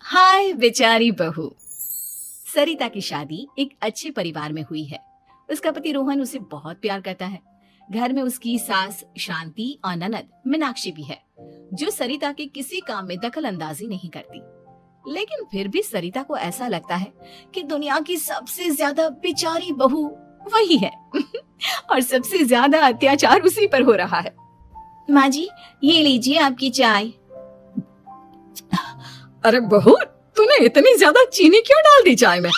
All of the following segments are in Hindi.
हाय बेचारी बहू। सरिता की शादी एक अच्छे परिवार में हुई है। उसका पति रोहन उसे बहुत प्यार करता है। घर में उसकी सास शांति और ननद मीनाक्षी भी है, जो सरिता के किसी काम में दखल अंदाजी नहीं करती। लेकिन फिर भी सरिता को ऐसा लगता है कि दुनिया की सबसे ज्यादा बेचारी बहू वही है और सबसे ज्यादा अत्याचार उसी पर हो रहा है। माँ जी, ये लीजिए आपकी चाय। अरे बहू, तूने इतनी ज्यादा चीनी क्यों डाल दी चाय में?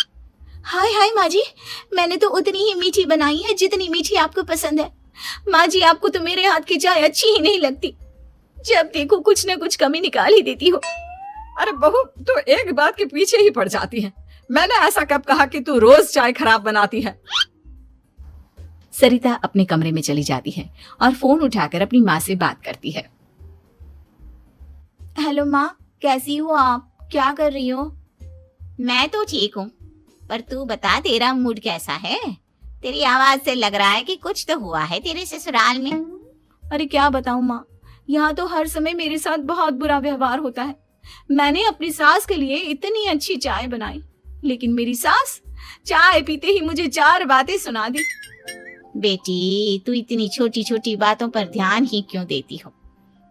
हाय हाय माँ जी, मैंने तो उतनी ही मीठी बनाई है जितनी मीठी आपको पसंद है। माँ जी, आपको तो मेरे हाथ की चाय अच्छी ही नहीं लगती। जब देखो कुछ न कुछ कमी निकाल ही देती हो। अरे बहू, तू एक बात के पीछे ही पड़ जाती है। मैंने ऐसा कब कहा कि तू रोज चाय खराब बनाती है? सरिता अपने कमरे में चली जाती है और फोन उठाकर अपनी माँ से बात करती है। हेलो माँ, कैसी हो आप? क्या कर रही हो? मैं तो ठीक हूँ, पर तू बता तेरा मूड कैसा है? तेरी आवाज से लग रहा है कि कुछ तो हुआ है तेरे ससुराल में। अरे क्या बताऊँ माँ, यहाँ तो हर समय मेरे साथ बहुत बुरा व्यवहार होता है। मैंने अपनी सास के लिए इतनी अच्छी चाय बनाई, लेकिन मेरी सास चाय पीते ही मुझे 4 बातें सुना दी। बेटी, तू इतनी छोटी छोटी बातों पर ध्यान ही क्यों देती हो?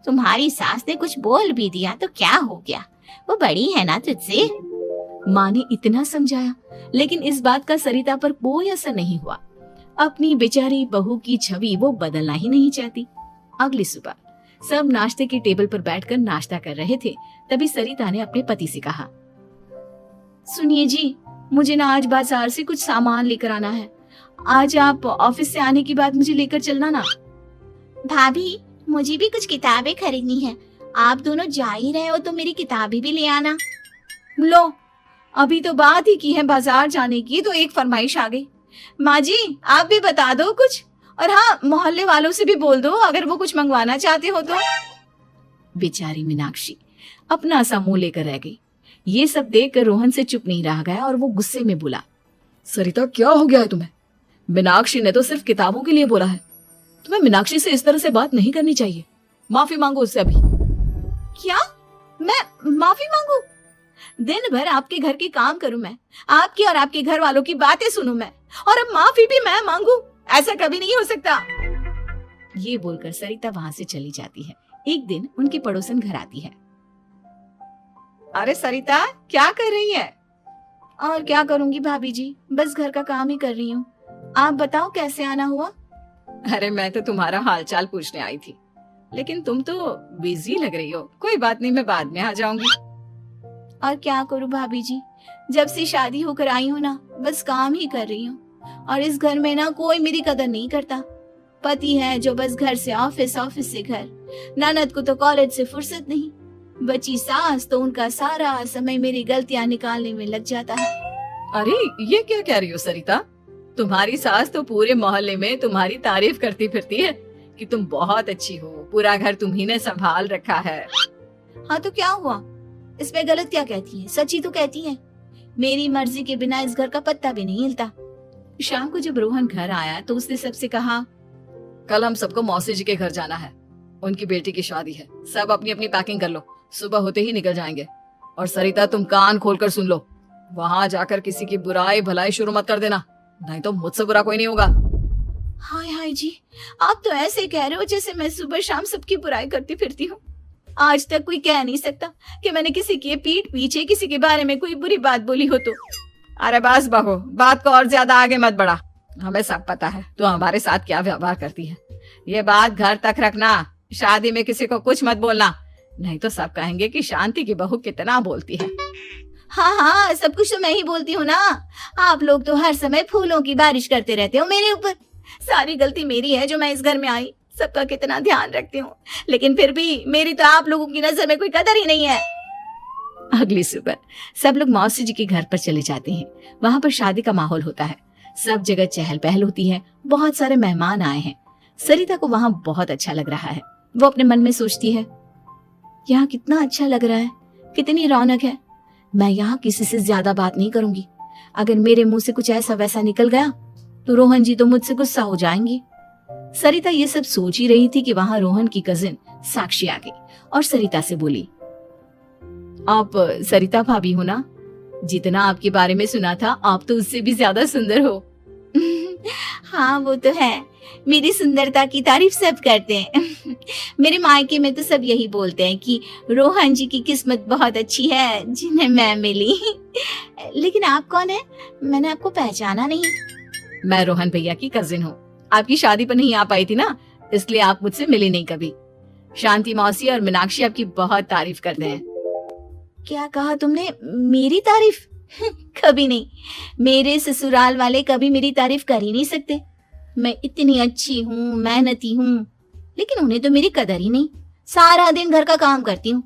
तुम्हारी सास ने कुछ बोल भी दिया तो क्या हो गया, वो बड़ी है ना तुझसे। माँ ने इतना समझाया, लेकिन इस बात का सरिता पर कोई असर नहीं हुआ। अपनी बेचारी बहू की छवि वो बदलना ही नहीं चाहती। अगली सुबह सब नाश्ते की टेबल पर बैठकर नाश्ता कर रहे थे, तभी सरिता ने अपने पति से कहा, सुनिए जी, मुझे ना आज बाजार से कुछ सामान लेकर आना है। आज आप ऑफिस से आने के बाद मुझे लेकर चलना ना। भाभी, मुझे भी कुछ किताबें खरीदनी है। आप दोनों जा ही रहे हो तो मेरी किताबें भी ले आना। लो, अभी तो बात ही की है बाजार जाने की, तो एक फरमाइश आ गई। माँ जी, आप भी बता दो कुछ, और हाँ, मोहल्ले वालों से भी बोल दो अगर वो कुछ मंगवाना चाहते हो तो। बेचारी मीनाक्षी अपना सा मुंह लेकर रह गई। ये सब देखकर रोहन से चुप नहीं रह गया और वो गुस्से में बोला, सरिता, क्या हो गया है तुम्हें? मीनाक्षी ने तो सिर्फ किताबों के लिए बोला है। तुम्हें मीनाक्षी से इस तरह से बात नहीं करनी चाहिए। माफी मांगो उससे अभी। क्या? मैं माफी मांगू? दिन भर आपके घर के काम करूं मैं, आपकी और आपके घर वालों की बातें सुनूं मैं, और अब माफी भी मैं मांगू? ऐसा कभी नहीं हो सकता। ये बोलकर सरिता वहां से चली जाती है। एक दिन उनकी पड़ोसन घर आती है। अरे सरिता, क्या कर रही है? और क्या करूंगी भाभी जी, बस घर का काम ही कर रही हूँ। आप बताओ कैसे आना हुआ? अरे मैं तो तुम्हारा हालचाल पूछने आई थी, लेकिन तुम तो बिजी लग रही हो। कोई बात नहीं, मैं बाद में आ जाऊंगी। और क्या करूं भाभी जी, जब से शादी होकर आई हूँ ना, बस काम ही कर रही हूँ। और इस घर में ना कोई मेरी कदर नहीं करता। पति है जो बस घर से ऑफिस, ऑफिस से घर। ननद को तो कॉलेज से फुर्सत नहीं। बची सास तो उनका सारा समय मेरी गलतियां निकालने में लग जाता है। अरे ये क्या कह रही हो सरिता? तुम्हारी सास तो पूरे मोहल्ले में तुम्हारी तारीफ करती फिरती है कि तुम बहुत अच्छी हो, पूरा घर तुम्ही ने संभाल रखा है। हाँ तो क्या हुआ, इसमें गलत क्या कहती है? सच्ची तो कहती है। मेरी मर्जी के बिना इस घर का पत्ता भी नहीं हिलता। शाम को जब रोहन घर आया तो उसने सबसे कहा, कल हम सबको मौसी जी के घर जाना है। उनकी बेटी की शादी है। सब अपनी अपनी पैकिंग कर लो, सुबह होते ही निकल जाएंगे। और सरिता, तुम कान खोलकर सुन लो, वहाँ जाकर किसी की बुराई भलाई शुरू मत कर देना, नहीं तो मुझसे बुरा कोई नहीं होगा। हाय हाय जी, आप तो ऐसे कह रहे हो जैसे मैं सुबह शाम सबकी बुराई करती फिरती हूँ। आज तक कोई कह नहीं सकता कि मैंने किसी के पीठ पीछे किसी के बारे में कोई बुरी बात बोली हो तो। अरे बस बहू, बात को और ज्यादा आगे मत बढ़ा। हमें सब पता है तू हमारे साथ क्या व्यवहार करती है। ये बात घर तक रखना, शादी में किसी को कुछ मत बोलना, नहीं तो सब कहेंगे कि शांति की बहू कितना बोलती है। हाँ हाँ, सब कुछ तो मैं ही बोलती हूँ ना। आप लोग तो हर समय फूलों की बारिश करते रहते हो मेरे ऊपर। सारी गलती मेरी है जो मैं इस घर में आई, सबका कितना ध्यान रखती हूँ, लेकिन फिर भी मेरी तो आप लोगों की नजर में कोई कदर ही नहीं है। अगली सुबह सब लोग मौसी जी के घर पर चले जाते हैं। वहाँ पर शादी का माहौल होता है, सब जगह चहल पहल होती है, बहुत सारे मेहमान आए हैं। सरिता को वहाँ बहुत अच्छा लग रहा है। वो अपने मन में सोचती है, यहाँ कितना अच्छा लग रहा है, कितनी रौनक है। मैं यहाँ किसी से ज्यादा बात नहीं करूंगी। अगर मेरे मुंह से कुछ ऐसा वैसा निकल गया तो रोहन जी तो मुझसे गुस्सा हो जाएंगी। सरिता ये सब सोच ही रही थी कि वहां रोहन की कजिन साक्षी आ गई और सरिता से बोली, आप सरिता भाभी हो ना? जितना आपके बारे में सुना था, आप तो उससे भी ज्यादा सुंदर हो। हाँ वो तो है, मेरी सुंदरता की तारीफ सब करते हैं। मेरे मायके में तो सब यही बोलते हैं कि रोहन जी की किस्मत बहुत अच्छी है जिन्हें मैं मिली। लेकिन आप कौन है? मैंने आपको पहचाना नहीं। मैं रोहन भैया की कजिन हूँ। आपकी शादी पर नहीं आ पाई थी ना, इसलिए आप मुझसे मिली नहीं कभी। शांति मौसी और मीनाक्षी आपकी बहुत तारीफ करते हैं। क्या कहा तुमने? मेरी तारीफ? कभी नहीं। मेरे ससुराल वाले कभी मेरी तारीफ कर ही नहीं सकते। मैं इतनी अच्छी हूँ, मेहनती हूँ, लेकिन उन्हें तो मेरी कदर ही नहीं। सारा दिन घर का काम करती हूँ,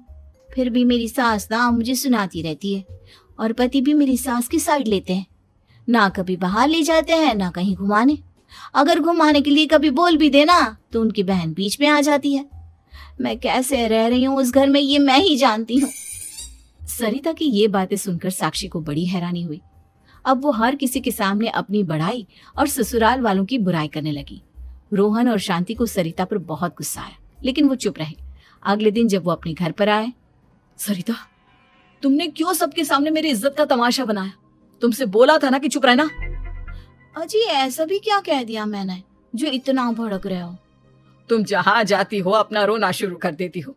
फिर भी मेरी सास ना मुझे सुनाती रहती है, और पति भी मेरी सास की साइड लेते हैं। ना कभी बाहर ले जाते हैं, ना कहीं घुमाने। अगर घुमाने के लिए कभी बोल भी देना तो उनकी बहन बीच में आ जाती है। मैं कैसे रह रही हूँ उस घर में, ये मैं ही जानती हूँ। सरिता की ये बातें सुनकर साक्षी को बड़ी हैरानी हुई। अब वो हर किसी के सामने अपनी बड़ाई और ससुराल वालों की बुराई करने लगी। रोहन और शांति को सरिता पर बहुत गुस्सा आया, लेकिन वो चुप रहे। अगले दिन जब वो अपने घर पर आए, सरिता, तुमने क्यों सबके सामने मेरी इज्जत का तमाशा बनाया? तुमसे बोला था ना कि चुप रहना। अजी ऐसा भी क्या कह दिया मैंने जो इतना भड़क रहे हो? तुम जहाँ जाती हो अपना रोना शुरू कर देती हो,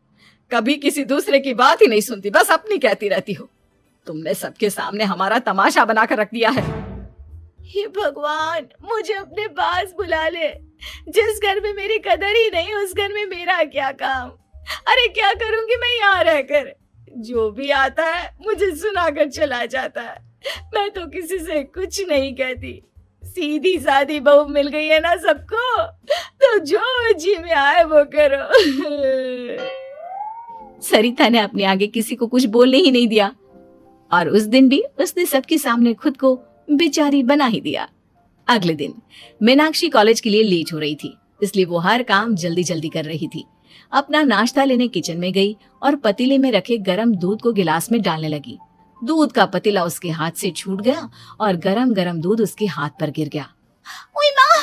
कभी किसी दूसरे की बात ही नहीं सुनती, बस अपनी कहती रहती हो। तुमने सबके सामने हमारा तमाशा बनाकर रख दिया है। हे भगवान, मुझे अपने पास बुला ले। जिस घर में मेरी कदर ही नहीं, उस घर में मेरा क्या काम? अरे क्या करूंगी मैं यहाँ रहकर? जो भी आता है मुझे सुनाकर चला जाता है। मैं तो किसी से कुछ नहीं कहती। सीधी सादी बहू मिल गई है ना सबको, तो जो जी में आए वो करो। सरिता ने अपने आगे किसी को कुछ बोलने ही नहीं दिया, और उस दिन भी उसने सबके सामने खुद को बेचारी बना ही दिया। अगले दिन मीनाक्षी कॉलेज के लिए लेट हो रही थी, इसलिए वो हर काम जल्दी जल्दी कर रही थी। अपना नाश्ता लेने किचन में गई और पतीले में रखे गरम दूध को गिलास में डालने लगी। दूध का पतीला उसके हाथ से छूट गया और गरम गरम दूध उसके हाथ पर गिर गया। ओए माँ,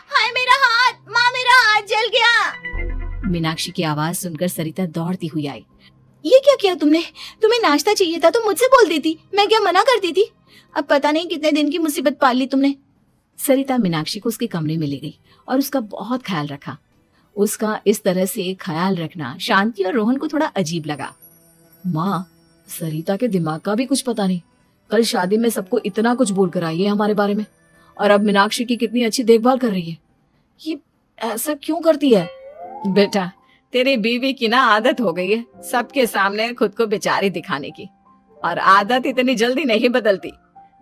हाय मेरा हाथ, माँ मेरा हाथ जल गया। मीनाक्षी की आवाज सुनकर सरिता दौड़ती हुई आई। ये क्या किया तुमने? तुम्हें नाश्ता चाहिए था तो मुझसे बोल देती, मैं क्या मना करती थी? अब पता नहीं कितने दिन की मुसीबत पाल ली तुमने। सरिता मीनाक्षी को उसके कमरे में ले गई और उसका बहुत ख्याल रखा। उसका इस तरह से ख्याल रखना शांति और रोहन को थोड़ा अजीब लगा। माँ, सरिता के दिमाग का भी कुछ पता नहीं। कल शादी में सबको इतना कुछ बोल कर आई है हमारे बारे में, और अब मीनाक्षी की कितनी अच्छी देखभाल कर रही है। ये ऐसा क्यों करती है? बेटा, तेरी बीवी की ना आदत हो गई है सबके सामने खुद को बेचारी दिखाने की, और आदत इतनी जल्दी नहीं बदलती।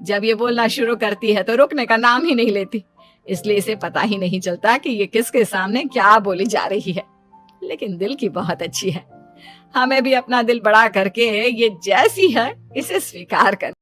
जब ये बोलना शुरू करती है तो रुकने का नाम ही नहीं लेती, इसलिए इसे पता ही नहीं चलता कि ये किसके सामने क्या बोली जा रही है। लेकिन दिल की बहुत अच्छी है। हमें भी अपना दिल बड़ा करके ये जैसी है इसे स्वीकार कर